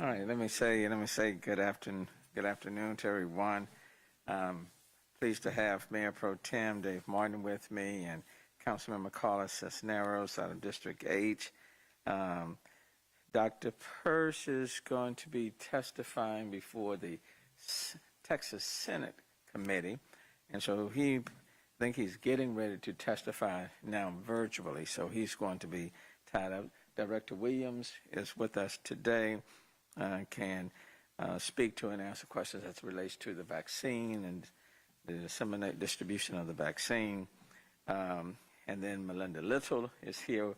All right, let me say good afternoon to everyone. Pleased to have Mayor Pro Tem Dave Martin with me and Councilmember Carla Cisneros out of District H. Dr. Purse is going to be testifying before the Texas Senate Committee, and so I think he's getting ready to testify now virtually, so he's going to be tied up. Director Williams is with us today. Can speak to and answer questions as it relates to the vaccine and the distribution of the vaccine. And then Melinda Little is here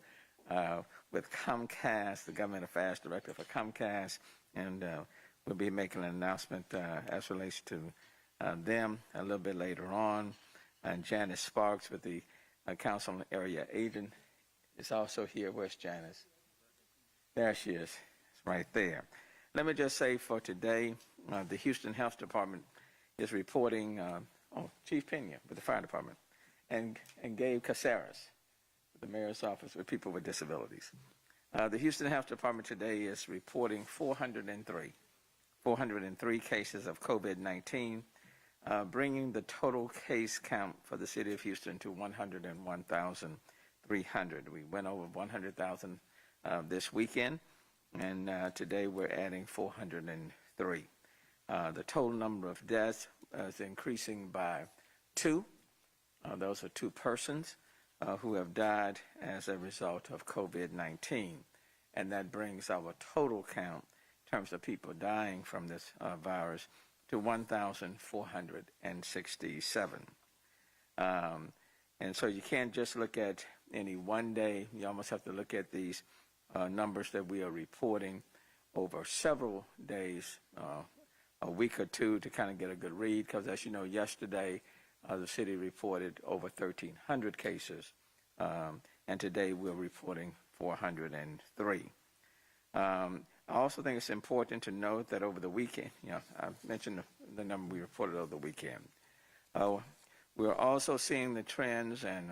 with Comcast, the Government Affairs Director for Comcast, and we'll be making an announcement as it relates to them a little bit later on. And Janice Sparks with the Council Area Agent is also here. Where's Janice? There she is. It's right there. Let me just say for today, the Houston Health Department is reporting, Chief Pena with the Fire Department, and Gabe Caceres with the Mayor's Office with People with Disabilities. The Houston Health Department today is reporting 403 cases of COVID-19, bringing the total case count for the city of Houston to 101,300. We went over 100,000 this weekend. And today we're adding 403. The total number of deaths is increasing by 2. Those are 2 persons who have died as a result of COVID-19. And that brings our total count in terms of people dying from this virus to 1,467. And so you can't just look at any one day. You almost have to look at these numbers that we are reporting over several days, a week or two, to kind of get a good read, because as you know, yesterday the city reported over 1,300 cases, and today we're reporting 403. I also think it's important to note that over the weekend, I mentioned the number we reported over the weekend. We're also seeing the trends and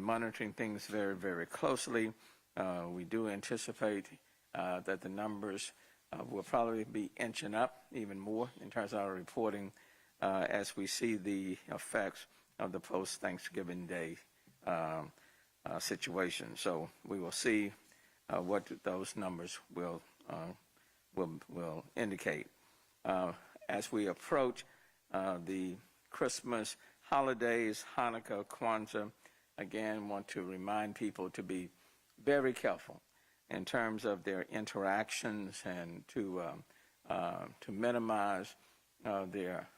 monitoring things very, very closely. We do anticipate that the numbers will probably be inching up even more in terms of our reporting as we see the effects of the post-Thanksgiving Day situation. So we will see what those numbers will indicate. As we approach the Christmas holidays, Hanukkah, Kwanzaa, again, want to remind people to be very careful in terms of their interactions and to minimize their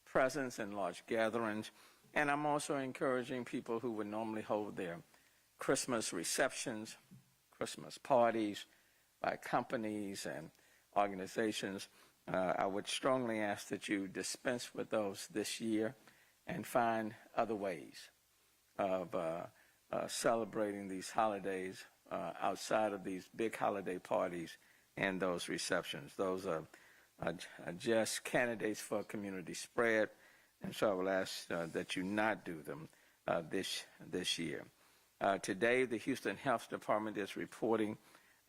presence in large gatherings. And I'm also encouraging people who would normally hold their Christmas receptions, Christmas parties by companies and organizations. I would strongly ask that you dispense with those this year and find other ways of celebrating these holidays outside of these big holiday parties and those receptions. Those are just candidates for community spread, and so I will ask that you not do them this year. Today, the Houston Health Department is reporting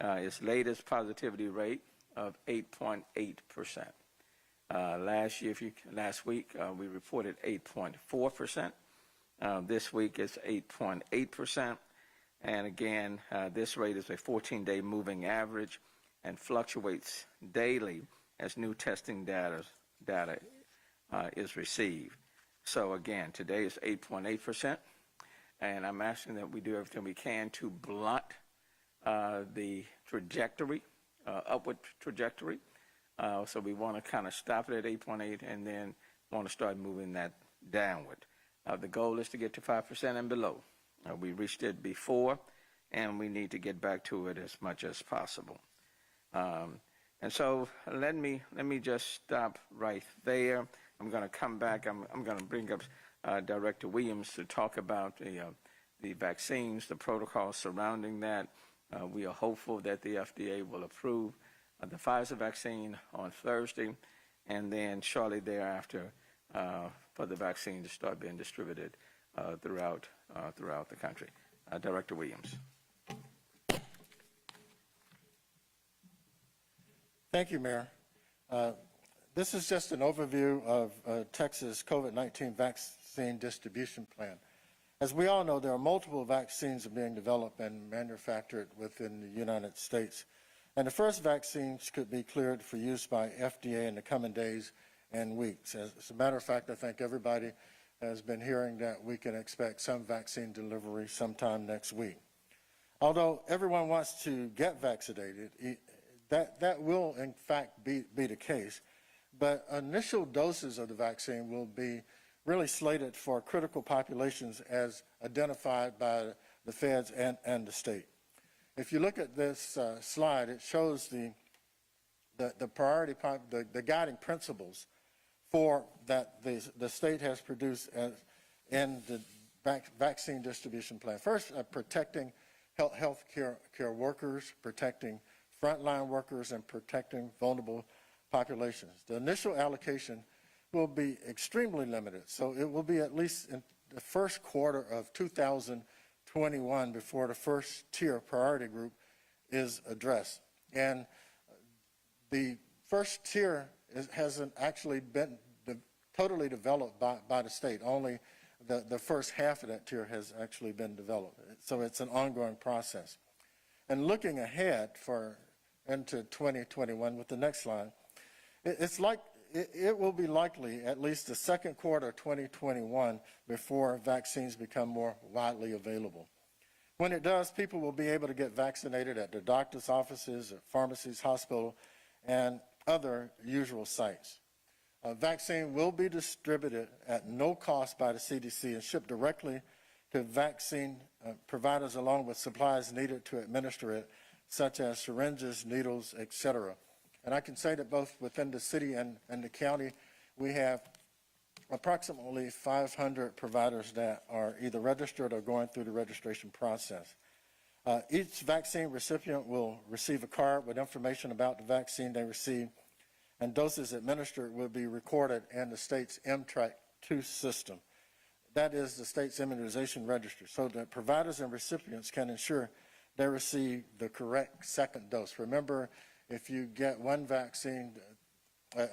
its latest positivity rate of 8.8%. Last week, we reported 8.4%. This week is 8.8%, and again, this rate is a 14-day moving average and fluctuates daily as new testing data is received. So again, today is 8.8%, and I'm asking that we do everything we can to blunt the trajectory, upward trajectory. So we want to kind of stop it at 8.8 and then want to start moving that downward. The goal is to get to 5% and below. We reached it before, and we need to get back to it as much as possible. And so let me just stop right there. I'm going to come back. I'm going to bring up Director Williams to talk about the vaccines, the protocols surrounding that. We are hopeful that the FDA will approve the Pfizer vaccine on Thursday, and then shortly thereafter for the vaccine to start being distributed throughout the country. Director Williams. Thank you, Mayor. This is just an overview of Texas COVID-19 vaccine distribution plan. As we all know, there are multiple vaccines being developed and manufactured within the United States. And the first vaccines could be cleared for use by FDA in the coming days and weeks. As a matter of fact, I think everybody has been hearing that we can expect some vaccine delivery sometime next week. Although everyone wants to get vaccinated, that will in fact be the case, but initial doses of the vaccine will be really slated for critical populations as identified by the feds and the state. If you look at this slide, it shows the priority, the guiding principles for that the state has produced in the vaccine distribution plan. First, protecting health care workers, protecting frontline workers, and protecting vulnerable populations. The initial allocation will be extremely limited, so it will be at least in the first quarter of 2021 before the first tier priority group is addressed. And the first tier hasn't actually been totally developed by the state. Only the first half of that tier has actually been developed. So it's an ongoing process. And looking ahead into 2021 with the next slide, it will be likely at least the second quarter of 2021 before vaccines become more widely available. When it does, people will be able to get vaccinated at their doctor's offices, at pharmacies, hospitals, and other usual sites. A vaccine will be distributed at no cost by the CDC and shipped directly to vaccine providers along with supplies needed to administer it, such as syringes, needles, etc. And I can say that both within the city and the county, we have approximately 500 providers that are either registered or going through the registration process. Each vaccine recipient will receive a card with information about the vaccine they receive, and doses administered will be recorded in the state's MTRAC2 system. That is the state's immunization register, so that providers and recipients can ensure they receive the correct second dose. Remember, if you get one vaccine,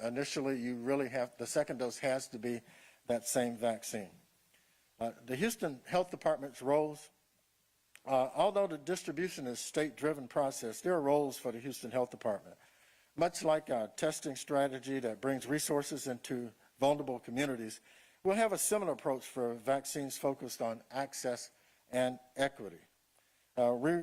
initially you really have, the second dose has to be that same vaccine. The Houston Health Department's roles, although the distribution is a state-driven process, there are roles for the Houston Health Department. Much like our testing strategy that brings resources into vulnerable communities, we'll have a similar approach for vaccines focused on access and equity. We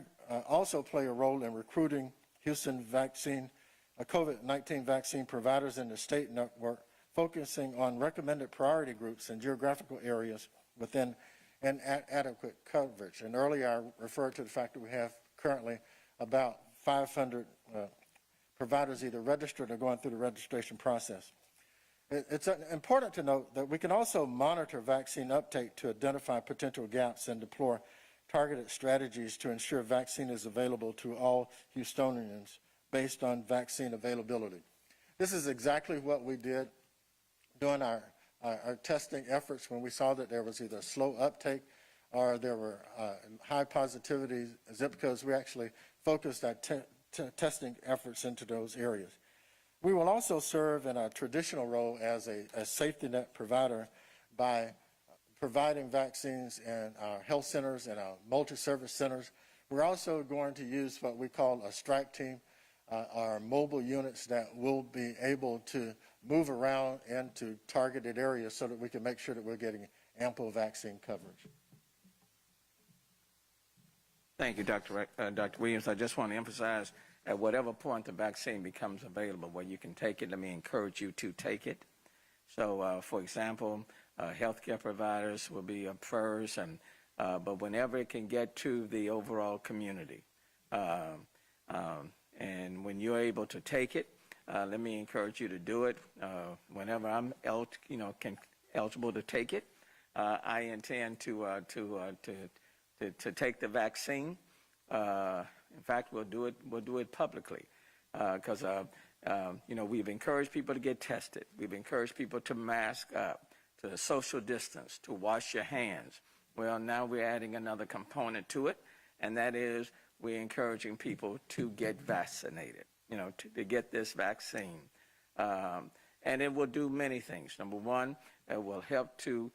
also play a role in recruiting Houston COVID-19 vaccine providers in the state network, focusing on recommended priority groups and geographical areas within adequate coverage. And earlier I referred to the fact that we have currently about 500 providers either registered or going through the registration process. It's important to note that we can also monitor vaccine uptake to identify potential gaps and deploy targeted strategies to ensure vaccine is available to all Houstonians based on vaccine availability. This is exactly what we did during our testing efforts when we saw that there was either a slow uptake or there were high positivity zip codes. We actually focused our testing efforts into those areas. We will also serve in a traditional role as a safety net provider by providing vaccines in our health centers and our multi-service centers. We're also going to use what we call a strike team, our mobile units that will be able to move around into targeted areas so that we can make sure that we're getting ample vaccine coverage. Thank you, Dr. Williams. I just want to emphasize at whatever point the vaccine becomes available where you can take it, let me encourage you to take it. So, for example, healthcare providers will be up first, but whenever it can get to the overall community, and when you're able to take it, let me encourage you to do it. Whenever I'm eligible to take it, I intend to take the vaccine. In fact, we'll do it publicly because we've encouraged people to get tested. We've encouraged people to mask up, to social distance, to wash your hands. Well, now we're adding another component to it, and that is we're encouraging people to get vaccinated. to get this vaccine. And it will do many things. Number one, it will help to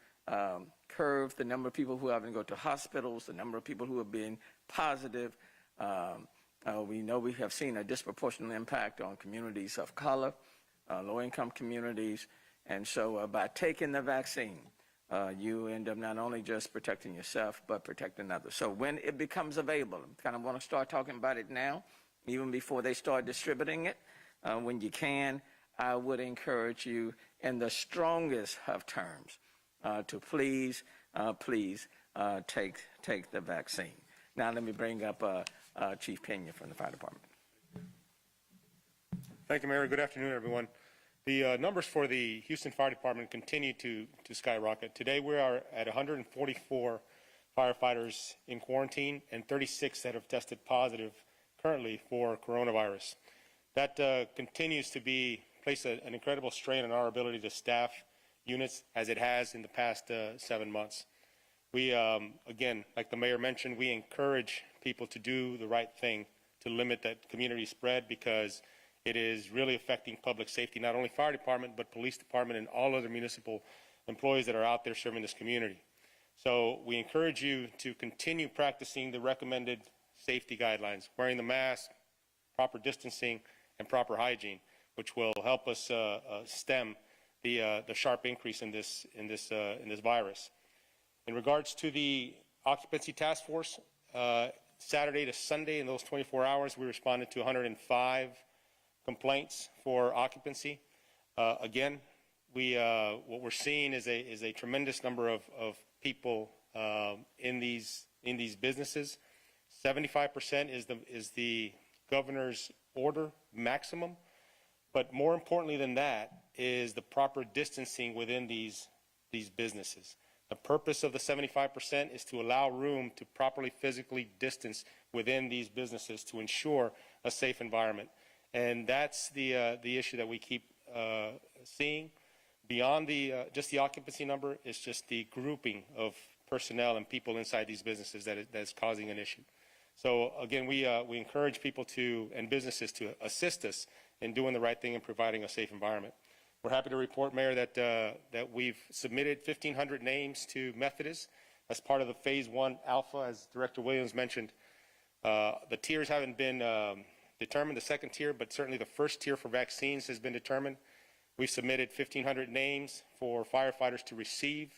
curb the number of people who have to go to hospitals, the number of people who are being positive. We know we have seen a disproportionate impact on communities of color, low-income communities. And so by taking the vaccine, you end up not only just protecting yourself, but protecting others. So when it becomes available, I kind of want to start talking about it now, even before they start distributing it. When you can, I would encourage you in the strongest of terms to please take the vaccine. Now let me bring up Chief Pena from the Fire Department. Thank you, Mayor. Good afternoon, everyone. The numbers for the Houston Fire Department continue to skyrocket. Today we are at 144 firefighters in quarantine and 36 that have tested positive currently for coronavirus. That continues to place an incredible strain on our ability to staff units as it has in the past 7 months. We, again, like the Mayor mentioned, we encourage people to do the right thing to limit that community spread, because it is really affecting public safety, not only fire department, but police department and all other municipal employees that are out there serving this community. So we encourage you to continue practicing the recommended safety guidelines, wearing the mask, proper distancing, and proper hygiene, which will help us stem the sharp increase in this virus. In regards to the occupancy task force, Saturday to Sunday in those 24 hours, we responded to 105 complaints for occupancy. Again, what we're seeing is a tremendous number of people in these businesses. 75% is the governor's order maximum, but more importantly than that is the proper distancing within these businesses. The purpose of the 75% is to allow room to properly physically distance within these businesses to ensure a safe environment. And that's the issue that we keep seeing. Beyond just the occupancy number, it's just the grouping of personnel and people inside these businesses that is causing an issue. So again, we encourage people and businesses to assist us in doing the right thing and providing a safe environment. We're happy to report, Mayor, that we've submitted 1,500 names to Methodist as part of the Phase 1 Alpha, as Director Williams mentioned. The tiers haven't been determined, the second tier, but certainly the first tier for vaccines has been determined. We've submitted 1,500 names for firefighters to receive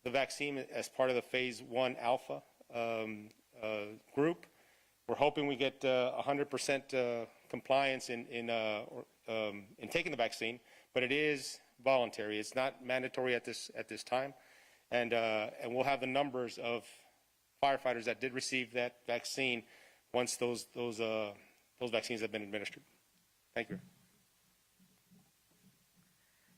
the vaccine as part of the Phase 1 Alpha group. We're hoping we get 100% compliance in taking the vaccine, but it is voluntary. It's not mandatory at this time, and we'll have the numbers of firefighters that did receive that vaccine once those vaccines have been administered. Thank you.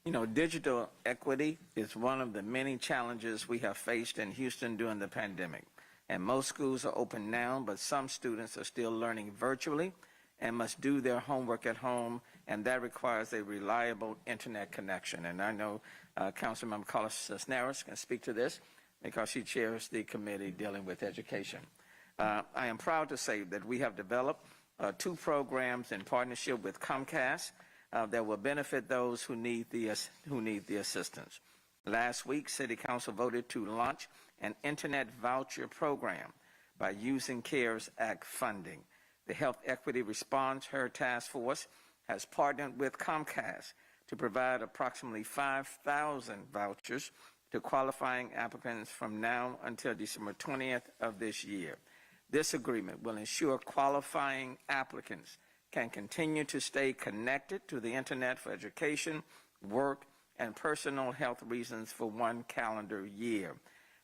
You know, digital equity is one of the many challenges we have faced in Houston during the pandemic. And most schools are open now, but some students are still learning virtually and must do their homework at home, and that requires a reliable internet connection. And I know Councilmember Carlos Cisneros can speak to this because she chairs the committee dealing with education. I am proud to say that we have developed 2 programs in partnership with Comcast that will benefit those who need the assistance. Last week, City Council voted to launch an internet voucher program by using CARES Act funding. The Health Equity Response HER Task Force has partnered with Comcast to provide approximately 5,000 vouchers to qualifying applicants from now until December 20th of this year. This agreement will ensure qualifying applicants can continue to stay connected to the internet for education, work, and personal health reasons for 1 calendar year.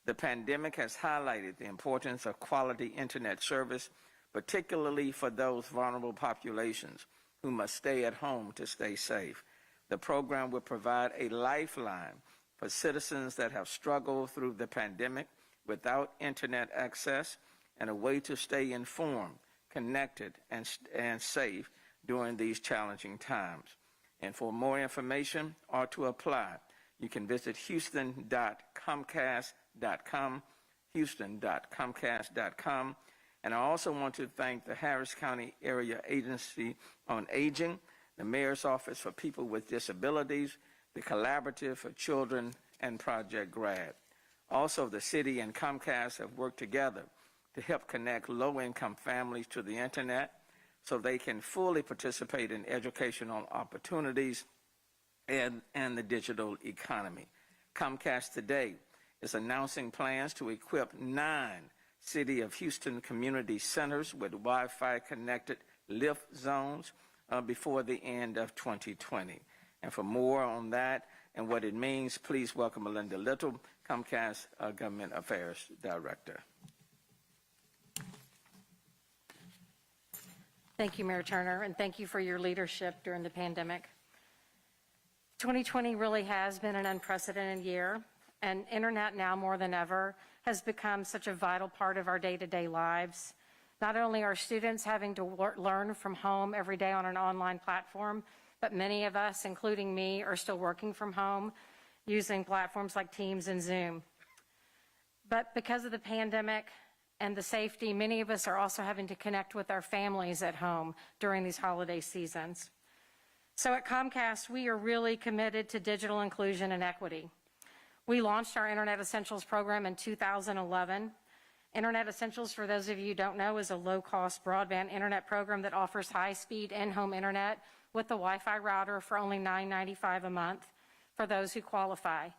The pandemic has highlighted the importance of quality internet service, particularly for those vulnerable populations who must stay at home to stay safe. The program will provide a lifeline for citizens that have struggled through the pandemic without internet access, and a way to stay informed, connected, and safe during these challenging times. And for more information or to apply, you can visit houston.comcast.com, houston.comcast.com, And I also want to thank the Harris County Area Agency on Aging, the Mayor's Office for People with Disabilities, the Collaborative for Children, and Project GRAD. Also, the city and Comcast have worked together to help connect low-income families to the internet so they can fully participate in educational opportunities and the digital economy. Comcast today is announcing plans to equip 9 City of Houston community centers with Wi-Fi connected lift zones before the end of 2020. And for more on that and what it means, please welcome Melinda Little, Comcast Government Affairs Director. Thank you, Mayor Turner, and thank you for your leadership during the pandemic. 2020 really has been an unprecedented year, and internet now more than ever has become such a vital part of our day-to-day lives. Not only are students having to learn from home every day on an online platform, but many of us, including me, are still working from home using platforms like Teams and Zoom. But because of the pandemic and the safety, many of us are also having to connect with our families at home during these holiday seasons. So at Comcast, we are really committed to digital inclusion and equity. We launched our Internet Essentials program in 2011. Internet Essentials, for those of you who don't know, is a low-cost broadband internet program that offers high-speed in-home internet with the Wi-Fi router for only $9.95 a month for those who qualify.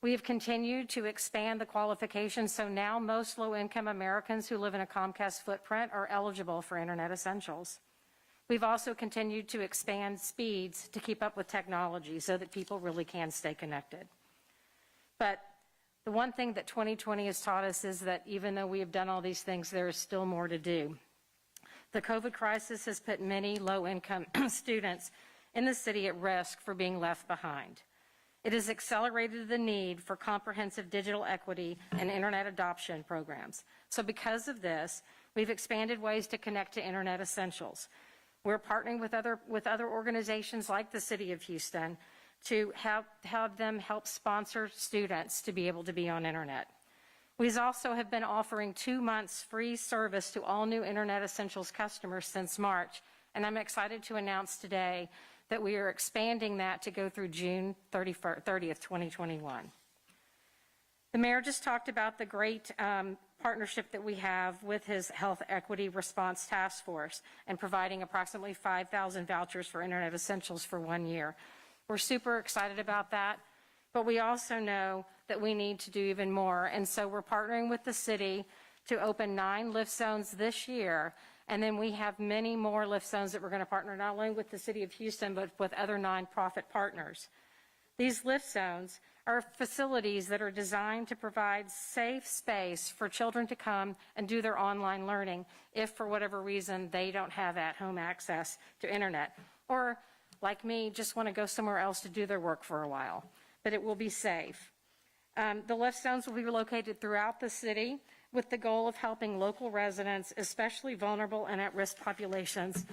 We have continued to expand the qualifications, so now most low-income Americans who live in a Comcast footprint are eligible for Internet Essentials. We've also continued to expand speeds to keep up with technology so that people really can stay connected. But the one thing that 2020 has taught us is that even though we have done all these things, there is still more to do. The COVID crisis has put many low-income students in the city at risk for being left behind. It has accelerated the need for comprehensive digital equity and internet adoption programs. So because of this, we've expanded ways to connect to Internet Essentials. We're partnering with other organizations like the City of Houston to have them help sponsor students to be able to be on internet. We also have been offering 2 months free service to all new Internet Essentials customers since March, and I'm excited to announce today that we are expanding that to go through June 30th, 2021. The mayor just talked about the great partnership that we have with his Health Equity Response Task Force and providing approximately 5,000 vouchers for Internet Essentials for 1 year. We're super excited about that, but we also know that we need to do even more, and so we're partnering with the city to open 9 lift zones this year, and then we have many more lift zones that we're going to partner not only with the City of Houston, but with other nonprofit partners. These lift zones are facilities that are designed to provide safe space for children to come and do their online learning if, for whatever reason, they don't have at-home access to internet, or like me, just want to go somewhere else to do their work for a while, but it will be safe. The lift zones will be located throughout the city with the goal of helping local residents, especially vulnerable and at-risk populations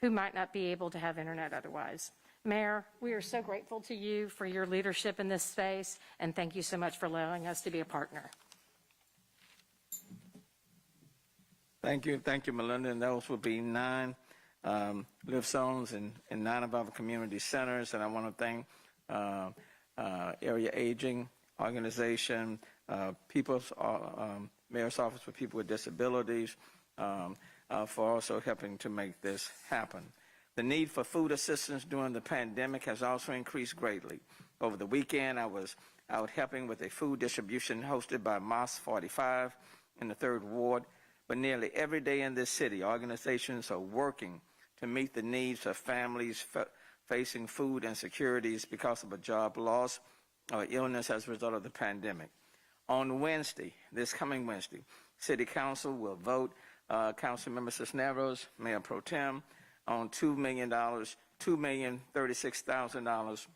who might not be able to have internet otherwise. Mayor, we are so grateful to you for your leadership in this space, and thank you so much for allowing us to be a partner. Thank you, Melinda. And those will be 9 lift zones in 9 of our community centers. And I want to thank Area Aging Organization, Mayor's Office for People with Disabilities, for also helping to make this happen. The need for food assistance during the pandemic has also increased greatly. Over the weekend, I was out helping with a food distribution hosted by Mosque 45 in the 3rd Ward. But nearly every day in this city, organizations are working to meet the needs of families facing food insecurities because of a job loss or illness as a result of the pandemic. On Wednesday, this coming Wednesday, City Council will vote, Councilmember Cisneros, Mayor Pro Tem, on $2,036,000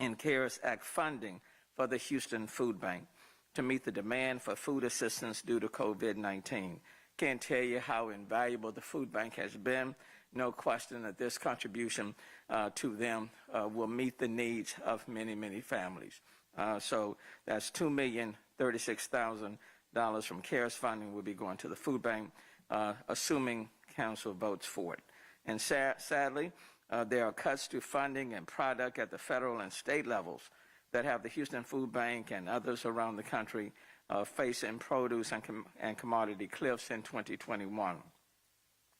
in CARES Act funding for the Houston Food Bank to meet the demand for food assistance due to COVID-19. Can't tell you how invaluable the food bank has been. No question that this contribution to them will meet the needs of many, many families. So that's $2,036,000 from CARES funding will be going to the food bank. assuming council votes for it. And sadly, there are cuts to funding and product at the federal and state levels that have the Houston Food Bank and others around the country facing produce and commodity cliffs in 2021.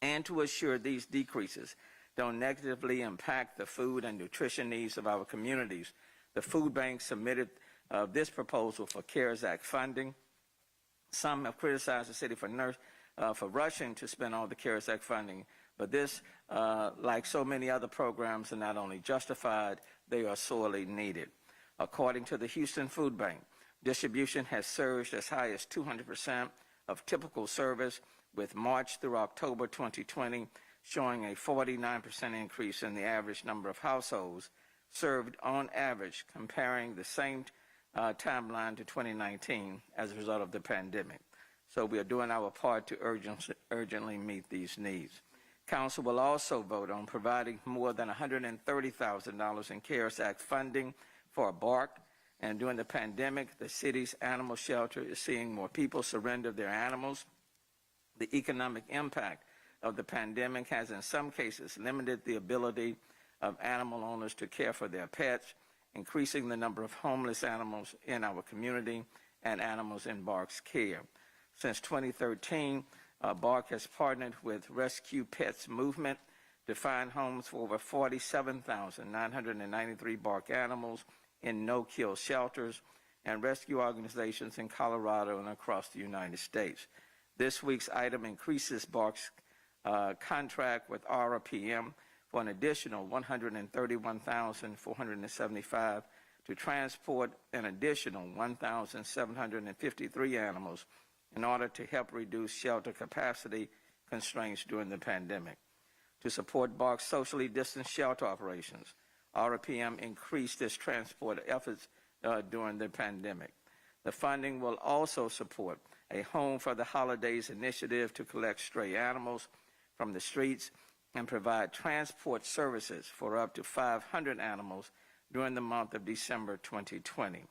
And to assure these decreases don't negatively impact the food and nutrition needs of our communities, the Food Bank submitted this proposal for CARES Act funding. Some have criticized the city for rushing to spend all the CARES Act funding, but this, like so many other programs, are not only justified, they are sorely needed. According to the Houston Food Bank, distribution has surged as high as 200% of typical service, with March through October 2020 showing a 49% increase in the average number of households served on average, comparing the same timeline to 2019 as a result of the pandemic. So we are doing our part to urgently meet these needs. Council will also vote on providing more than $130,000 in CARES Act funding for BARC. And during the pandemic, the city's animal shelter is seeing more people surrender their animals. The economic impact of the pandemic has in some cases limited the ability of animal owners to care for their pets, increasing the number of homeless animals in our community and animals in BARC's care. Since 2013, BARC has partnered with Rescue Pets Movement to find homes for over 47,993 BARC animals in no-kill shelters and rescue organizations in Colorado and across the United States. This week's item increases BARC's contract with RPM for an additional $131,475 to transport an additional 1,753 animals in order to help reduce shelter capacity constraints during the pandemic. To support BARC's socially distanced shelter operations, RPM increased its transport efforts during the pandemic. The funding will also support a Home for the Holidays initiative to collect stray animals from the streets and provide transport services for up to 500 animals during the month of December 2020.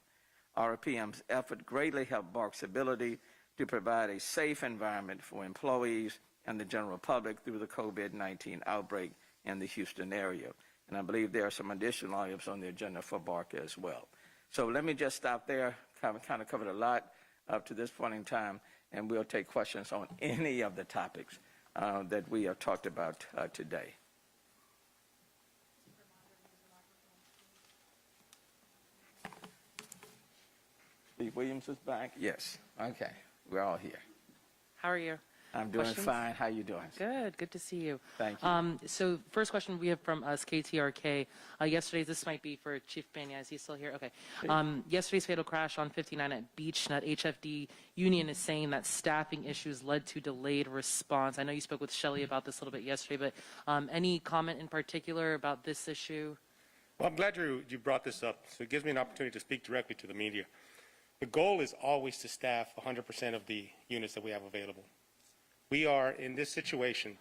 RPM's effort greatly helped BARC's ability to provide a safe environment for employees and the general public through the COVID-19 outbreak in the Houston area. And I believe there are some additional items on the agenda for BARC as well. So let me just stop there. Kind of covered a lot up to this point in time, and we'll take questions on any of the topics that we have talked about today. Steve Williams is back? Yes. Okay. We're all here. How are you? I'm doing Questions? fine. How you doing? Good to see you. Thank you. So first question we have from us, KTRK. Yesterday, this might be for Chief Banya. Is he still here? Okay. Yesterday's fatal crash on 59 at BeachNut, HFD Union is saying that staffing issues led to delayed response. I know you spoke with Shelley about this a little bit yesterday, but any comment in particular about this issue? Well, I'm glad you brought this up. So it gives me an opportunity to speak directly to the media. The goal is always to staff 100% of the units that we have available. We are in this situation,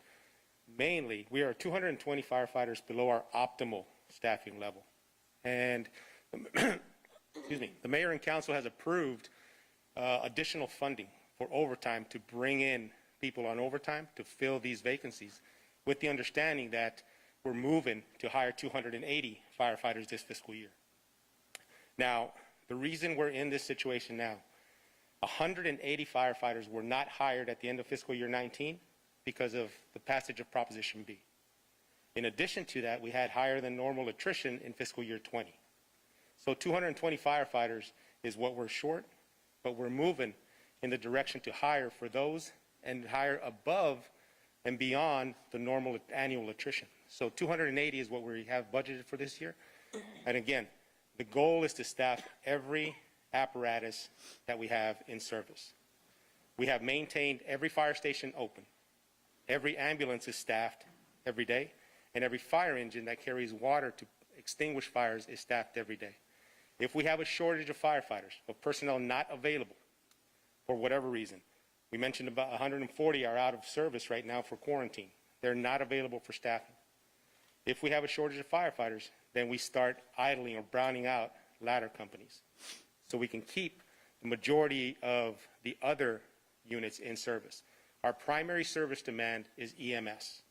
mainly, we are 220 firefighters below our optimal staffing level. And, excuse me, the mayor and council has approved additional funding for overtime to bring in people on overtime to fill these vacancies, with the understanding that we're moving to hire 280 firefighters this fiscal year. Now, the reason we're in this situation now, 180 firefighters were not hired at the end of fiscal year 19 because of the passage of Proposition B. In addition to that, we had higher than normal attrition in fiscal year 20. So 220 firefighters is what we're short, but we're moving in the direction to hire for those and hire above and beyond the normal annual attrition. So 280 is what we have budgeted for this year. And again, the goal is to staff every apparatus that we have in service. We have maintained every fire station open. Every ambulance is staffed every day, and every fire engine that carries water to extinguish fires is staffed every day. If we have a shortage of firefighters, of personnel not available for whatever reason, we mentioned about 140 are out of service right now for quarantine. They're not available for staffing. If we have a shortage of firefighters, then we start idling or browning out ladder companies, so we can keep the majority of the other units in service. Our primary service demand is EMS.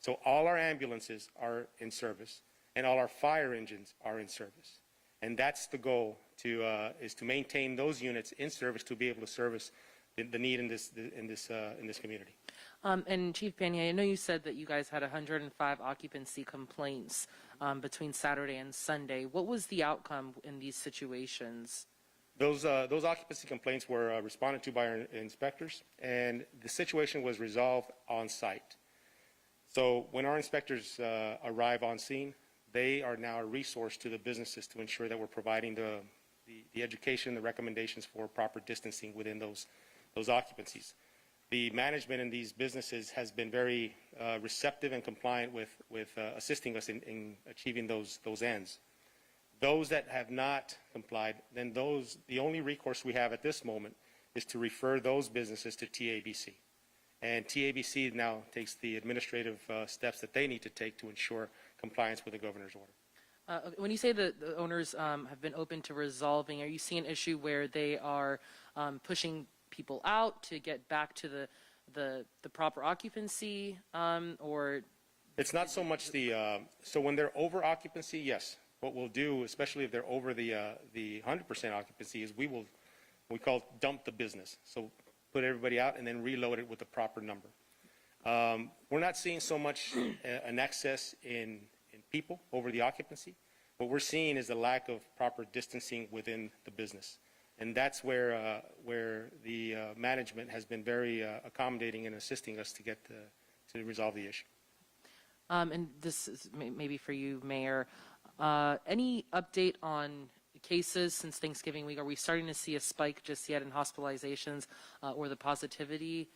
So all our ambulances are in service, and all our fire engines are in service. And that's the goal, is to maintain those units in service to be able to service the need in this community. And Chief Pena, I know you said that you guys had 105 occupancy complaints between Saturday and Sunday. What was the outcome in these situations? Those occupancy complaints were responded to by our inspectors, and the situation was resolved on site. So when our inspectors arrive on scene, they are now a resource to the businesses to ensure that we're providing the education, the recommendations for proper distancing within those occupancies. The management in these businesses has been very receptive and compliant with assisting us in achieving those ends. Those that have not complied, then the only recourse we have at this moment is to refer those businesses to TABC. And TABC now takes the administrative steps that they need to take to ensure compliance with the governor's order. When you say that the owners have been open to resolving, are you seeing an issue where they are pushing people out to get back to the proper occupancy, or? It's not so much so when they're over occupancy, yes. What we'll do, especially if they're over the 100% occupancy, is we call dump the business. So put everybody out and then reload it with the proper number. We're not seeing so much an excess in people over the occupancy. What we're seeing is the lack of proper distancing within the business. And that's where the management has been very accommodating and assisting us to resolve the issue. And this is maybe for you, Mayor. Any update on cases since Thanksgiving week? Are we starting to see a spike just yet in hospitalizations or the positivity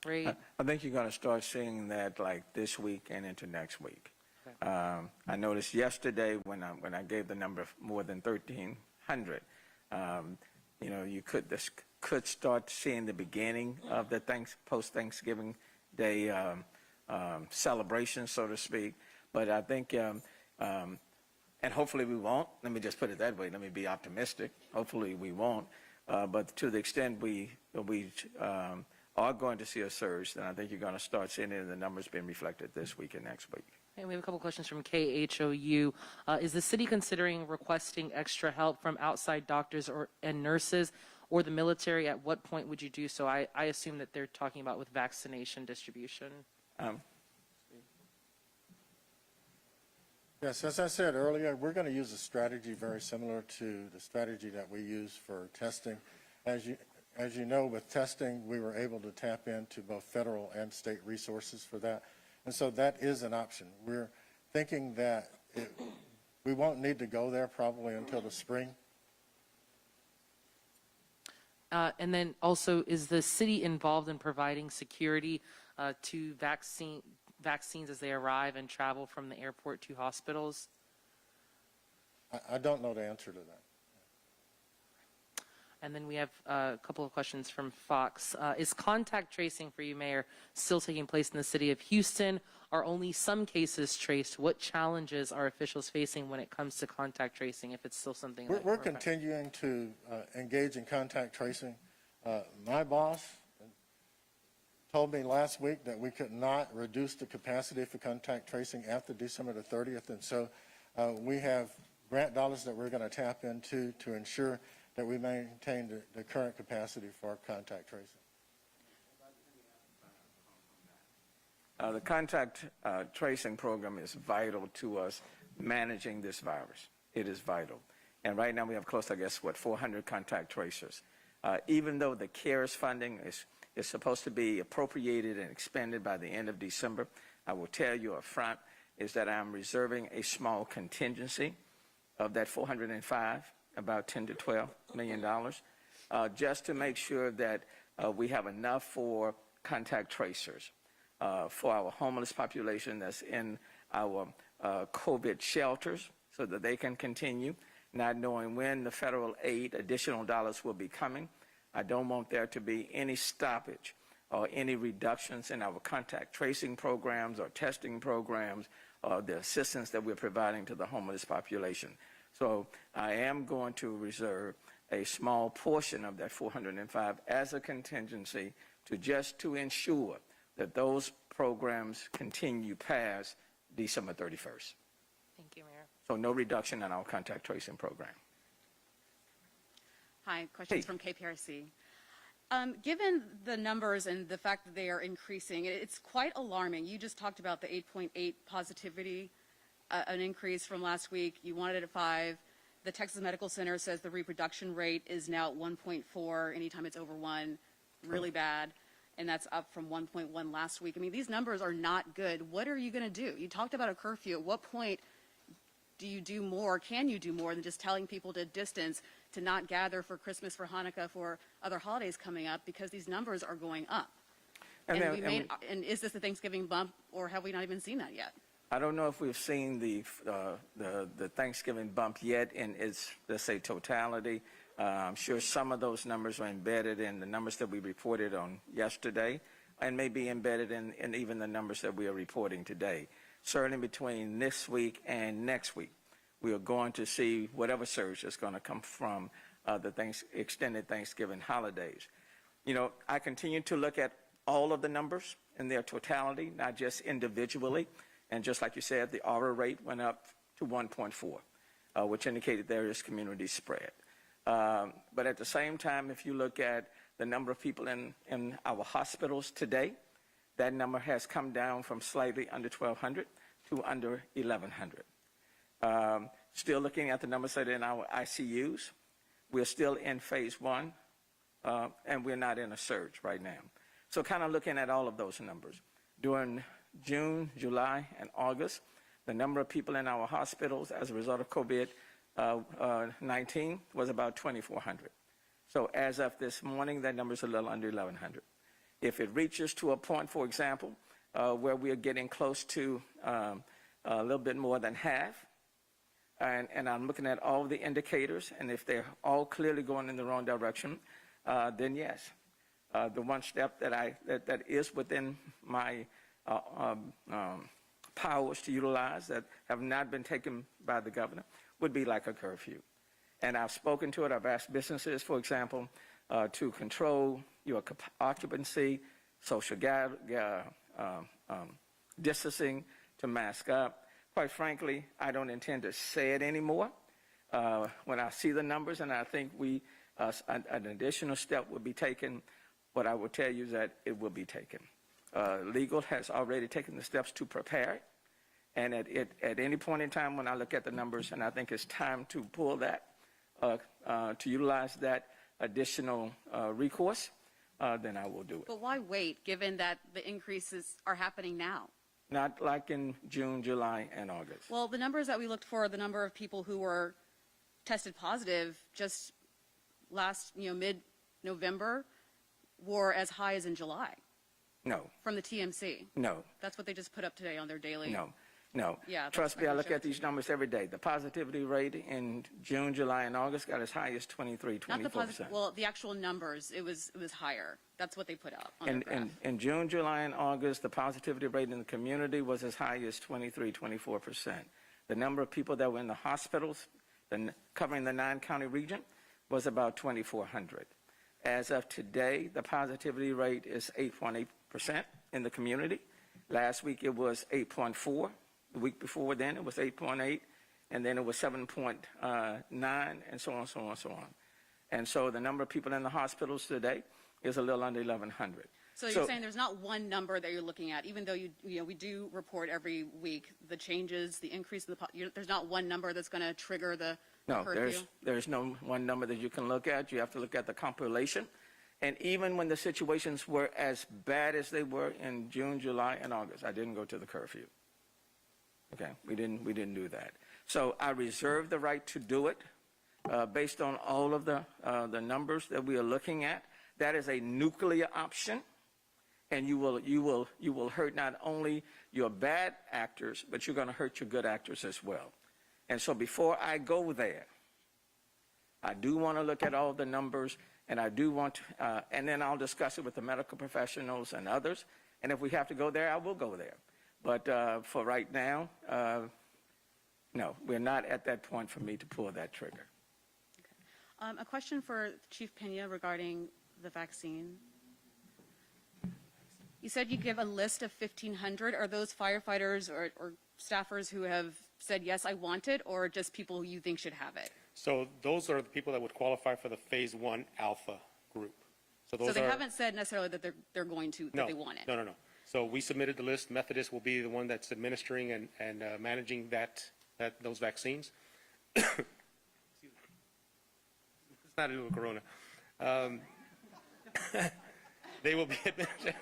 rate? I think you're going to start seeing that like this week and into next week. Okay. I noticed yesterday when I gave the number of more than 1,300, you could start seeing the beginning of the post-Thanksgiving Day celebration, so to speak. But I think, and hopefully we won't. Let me just put it that way. Let me be optimistic. Hopefully we won't. But to the extent we are going to see a surge, then I think you're going to start seeing it in the numbers being reflected this week and next week. And we have a couple questions from KHOU. Is the city considering requesting extra help from outside doctors and nurses or the military? At what point would you do so? I assume that they're talking about with vaccination distribution. Yes, as I said earlier, we're going to use a strategy very similar to the strategy that we use for testing. As you know, with testing, we were able to tap into both federal and state resources for that. And so that is an option. We're thinking that we won't need to go there probably until the spring. And then also, is the city involved in providing security to vaccines as they arrive and travel from the airport to hospitals? I don't know the answer to that. And then we have a couple of questions from Fox. Is contact tracing for you, Mayor, still taking place in the city of Houston? Are only some cases traced? What challenges are officials facing when it comes to contact tracing, if it's still something like We're continuing to engage in contact tracing. My boss told me last week that we could not reduce the capacity for contact tracing after December the 30th. And so we have grant dollars that we're going to tap into to ensure that we maintain the current capacity for contact tracing. The contact tracing program is vital to us managing this virus. It is vital. And right now we have close, 400 contact tracers. Even though the CARES funding is supposed to be appropriated and expended by the end of December, I will tell you up front is that I'm reserving a small contingency of that 405, about $10 to $12 million, just to make sure that we have enough for contact tracers, for our homeless population that's in our COVID shelters so that they can continue, not knowing when the federal aid, additional dollars will be coming. I don't want there to be any stoppage or any reductions in our contact tracing programs or testing programs or the assistance that we're providing to the homeless population. So I am going to reserve a small portion of that 405 as a contingency to ensure that those programs continue past December 31st. Thank you, Mayor. So no reduction in our contact tracing program. Hi, questions from KPRC. Given the numbers and the fact that they are increasing, it's quite alarming. You just talked about the 8.8 positivity, an increase from last week. You wanted it at 5. The Texas Medical Center says the reproduction rate is now at 1.4 anytime it's over 1, really bad, and that's up from 1.1 last week. I mean, these numbers are not good. What are you going to do? You talked about a curfew. At what point do you do more, can you do more than just telling people to distance, to not gather for Christmas, for Hanukkah, for other holidays coming up, because these numbers are going up? And is this the Thanksgiving bump, or have we not even seen that yet? I don't know if we've seen the Thanksgiving bump yet in its, let's say, totality. I'm sure some of those numbers are embedded in the numbers that we reported on yesterday, and may be embedded in even the numbers that we are reporting today. Certainly between this week and next week, we are going to see whatever surge is going to come from the extended Thanksgiving holidays. You know, I continue to look at all of the numbers in their totality, not just individually. And just like you said, the R rate went up to 1.4, which indicated there is community spread. But at the same time, if you look at the number of people in our hospitals today, that number has come down from slightly under 1,200 to under 1,100. Still looking at the numbers that are in our ICUs, we're still in phase 1, and we're not in a surge right now. So kind of looking at all of those numbers. During June, July, and August, the number of people in our hospitals as a result of COVID-19 was about 2,400. So as of this morning, that number is a little under 1,100. If it reaches to a point, for example, where we are getting close to a little bit more than half, and I'm looking at all the indicators, and if they're all clearly going in the wrong direction, then yes. The one step that is within my powers to utilize that have not been taken by the governor would be like a curfew. And I've spoken to it. I've asked businesses, for example, to control your occupancy, social distancing, to mask up. Quite frankly, I don't intend to say it anymore. When I see the numbers, and I think an additional step will be taken, what I will tell you is that it will be taken. Legal has already taken the steps to prepare it, and at any point in time when I look at the numbers and I think it's time to pull that, to utilize that additional recourse, then I will do it. But why wait, given that the increases are happening now? Not like in June, July, and August. Well, the numbers that we looked for, the number of people who were tested positive just last, mid-November, were as high as in July. No. From the TMC. No. That's what they just put up today on their daily. No. Yeah. Trust me, I look at these numbers every day. The positivity rate in June, July, and August got as high as 23, 24%. Not the positive. Well, the actual numbers, it was higher. That's what they put out on their graph. In June, July, and August, the positivity rate in the community was as high as 23, 24%. The number of people that were in the hospitals, covering the 9-county region, was about 2,400. As of today, the positivity rate is 8.8% in the community. Last week it was 8.4. The week before then it was 8.8, and then it was 7.9, and so on, so on, so on. And so the number of people in the hospitals today is a little under 1,100. So you're saying there's not one number that you're looking at, even though we do report every week the changes, the increase in there's not one number that's going to trigger the curfew? There's no one number that you can look at. You have to look at the compilation. And even when the situations were as bad as they were in June, July, and August, I didn't go to the curfew. Okay, we didn't do that. So I reserve the right to do it based on all of the numbers that we are looking at. That is a nuclear option, and you will hurt not only your bad actors, but you're going to hurt your good actors as well. And so before I go there, I do want to look at all the numbers, and I do want to, and then I'll discuss it with the medical professionals and others. And if we have to go there, I will go there. But for right now, no, we're not at that point for me to pull that trigger. Okay. A question for Chief Pena regarding the vaccine. You said you give a list of 1,500. Are those firefighters or staffers who have said, yes, I want it, or just people you think should have it? So those are the people that would qualify for the Phase 1 Alpha group. So they haven't said necessarily that they're going to, that they want it? No. So we submitted the list. Methodist will be the one that's administering and managing those vaccines. It's not a little corona. They will be administering.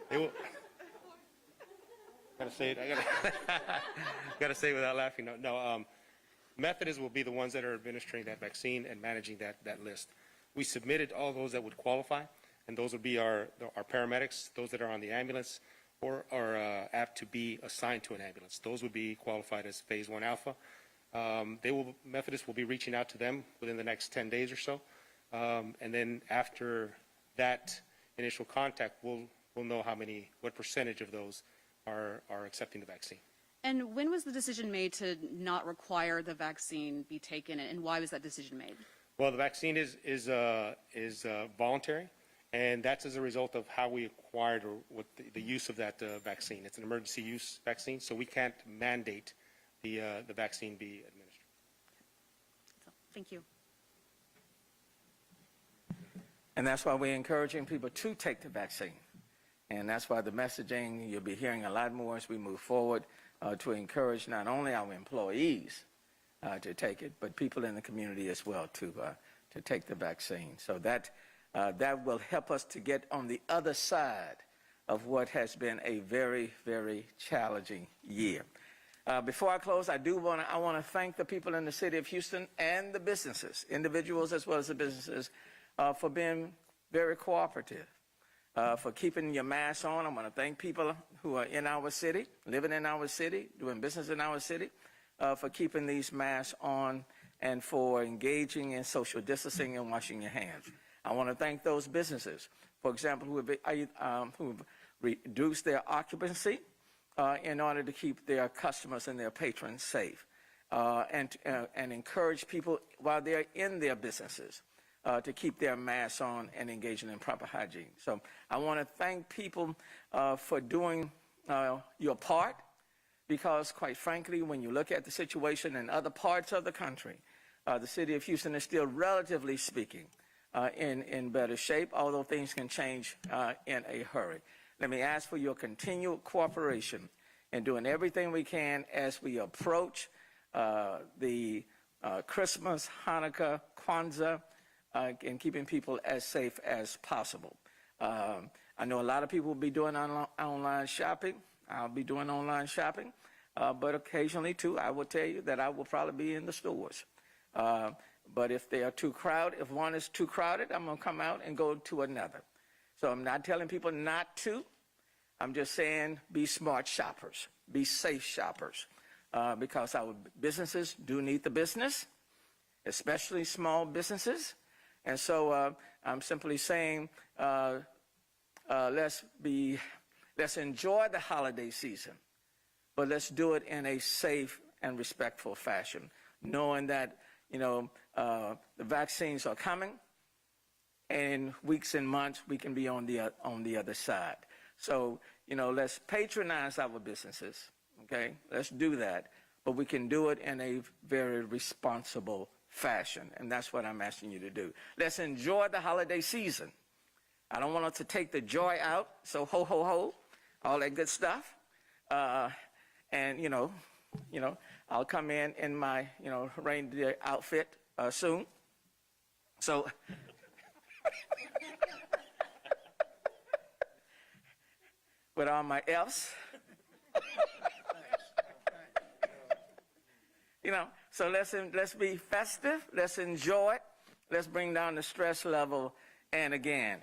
They will. Gotta say it. Gotta say it without laughing. No. Methodists will be the ones that are administering that vaccine and managing that list. We submitted all those that would qualify, and those would be our paramedics, those that are on the ambulance or are apt to be assigned to an ambulance. Those would be qualified as Phase 1 Alpha. Methodists will be reaching out to them within the next 10 days or so. And then after that initial contact, we'll know what percentage of those are accepting the vaccine. And when was the decision made to not require the vaccine be taken, and why was that decision made? Well, the vaccine is voluntary, and that's as a result of how we acquired the use of that vaccine. It's an emergency use vaccine, so we can't mandate the vaccine be administered. So, thank you. And that's why we're encouraging people to take the vaccine. And that's why the messaging, you'll be hearing a lot more as we move forward to encourage not only our employees to take it, but people in the community as well to take the vaccine. So that will help us to get on the other side of what has been a very, very challenging year. Before I close, I want to thank the people in the city of Houston and the businesses, individuals as well as the businesses, for being very cooperative, for keeping your mask on. I want to thank people who are in our city, living in our city, doing business in our city, for keeping these masks on and for engaging in social distancing and washing your hands. I want to thank those businesses, for example, who have reduced their occupancy in order to keep their customers and their patrons safe, and encourage people while they're in their businesses to keep their masks on and engaging in proper hygiene. So I want to thank people for doing your part, because quite frankly, when you look at the situation in other parts of the country, the city of Houston is still, relatively speaking, in better shape, although things can change in a hurry. Let me ask for your continued cooperation in doing everything we can as we approach the Christmas, Hanukkah, Kwanzaa, and keeping people as safe as possible. I know a lot of people will be doing online shopping. I'll be doing online shopping, but occasionally, too, I will tell you that I will probably be in the stores. But if they are too crowded, if one is too crowded, I'm going to come out and go to another. So I'm not telling people not to. I'm just saying be smart shoppers, be safe shoppers, because our businesses do need the business, especially small businesses. And so I'm simply saying let's enjoy the holiday season, but let's do it in a safe and respectful fashion, knowing that the vaccines are coming, and in weeks and months we can be on the other side. So let's patronize our businesses. Okay, let's do that, but we can do it in a very responsible fashion, and that's what I'm asking you to do. Let's enjoy the holiday season. I don't want us to take the joy out, so ho, ho, ho, all that good stuff. And, I'll come in my, reindeer outfit soon. So, with all my elves. So let's be festive, let's enjoy it, let's bring down the stress level, and again,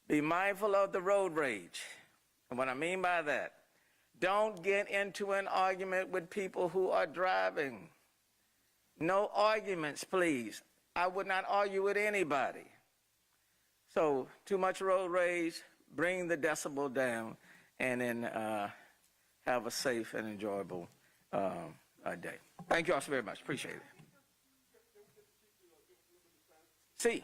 be mindful of the road rage. And what I mean by that, don't get into an argument with people who are driving. No arguments, please. I would not argue with anybody. So too much road rage, bring the decibel down, and then have a safe and enjoyable day. Thank you all so very much. Appreciate it. See.